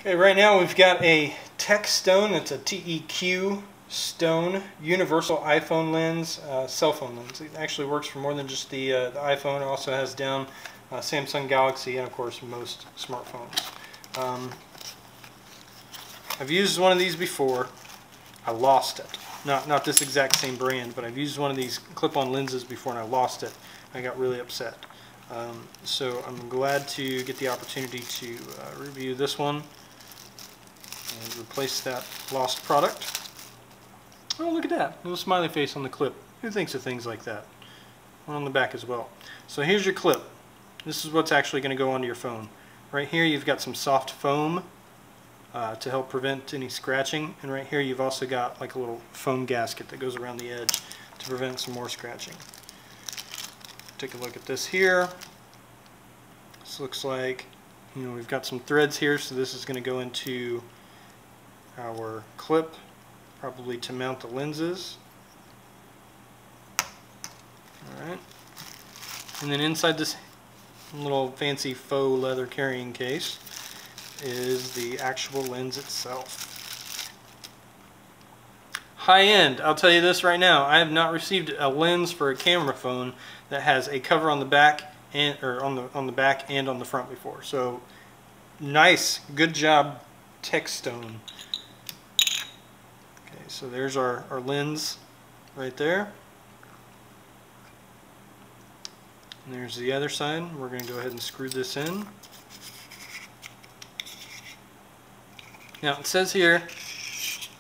Okay, right now we've got a TEQStone. It's a TEQStone Universal iPhone lens, cell phone lens. It actually works for more than just the iPhone. It also has down Samsung Galaxy and of course most smartphones. I've used one of these before. I lost it. Not this exact same brand, but I've used one of these clip-on lenses before and I lost it. I got really upset. So I'm glad to get the opportunity to review this one and replace that lost product. Oh, look at that. Little smiley face on the clip. Who thinks of things like that? One on the back as well. So here's your clip. This is what's actually going to go onto your phone. Right here you've got some soft foam to help prevent any scratching, and right here you've also got like a little foam gasket that goes around the edge to prevent some more scratching. Take a look at this here. This looks like, we've got some threads here, so this is going to go into our clip, probably to mount the lenses. Alright. And then inside this little fancy faux leather carrying case is the actual lens itself. High end. I'll tell you this right now. I have not received a lens for a camera phone that has a cover on the back and on the back and on the front before. So nice, good job, TEQStone. Okay, so there's our lens right there. And there's the other side. We're going to go ahead and screw this in. Now it says here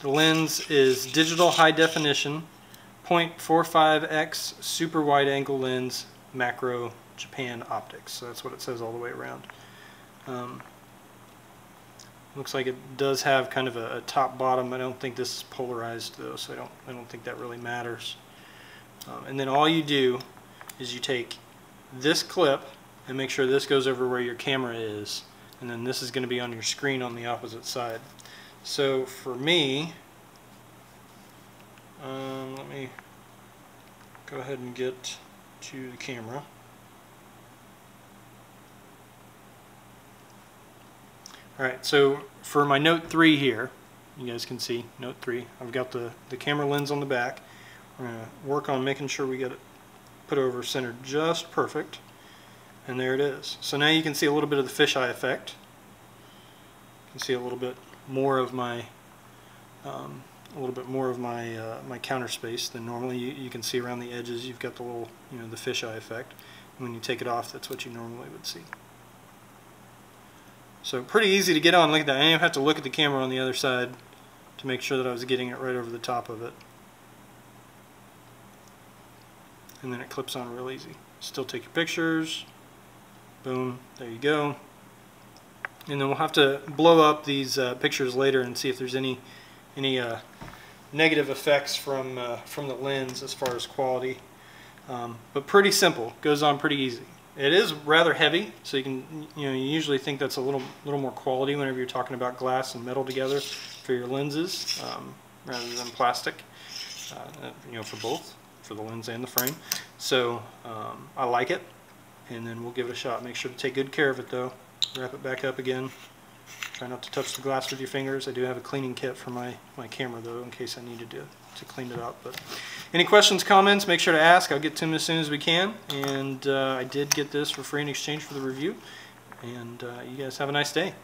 the lens is digital high definition 0.45x super wide angle lens, Mcro Japan optics. So that's what it says all the way around. Looks like it does have kind of a top bottom. I don't think this is polarized though, so I don't think that really matters. And then all you do is you take this clip and make sure this goes over where your camera is, and then this is going to be on your screen on the opposite side. So for me, let me go ahead and get to the camera. Alright, so for my Note 3 here, you guys can see Note 3, I've got the camera lens on the back. We're going to work on making sure we get it put over centered just perfect, and there it is. So now you can see a little bit of the fisheye effect. You can see a little bit more of my my counter space than normally. You can see around the edges. You've got the little, the fisheye effect. And when you take it off, that's what you normally would see. So pretty easy to get on. Look at that. I didn't have to look at the camera on the other side to make sure that I was getting it right over the top of it. And then it clips on real easy. Still take your pictures. Boom. There you go. And then we'll have to blow up these pictures later and see if there's any negative effects from the lens as far as quality. But pretty simple. Goes on pretty easy. It is rather heavy, so you can you usually think that's a little more quality whenever you're talking about glass and metal together for your lenses, rather than plastic. For both, for the lens and the frame. So I like it, and then we'll give it a shot. Make sure to take good care of it though. Wrap it back up again. Try not to touch the glass with your fingers. I do have a cleaning kit for my camera though, in case I needed to clean it up. But any questions, comments, make sure to ask. I'll get to them as soon as we can. And I did get this for free in exchange for the review. And you guys have a nice day.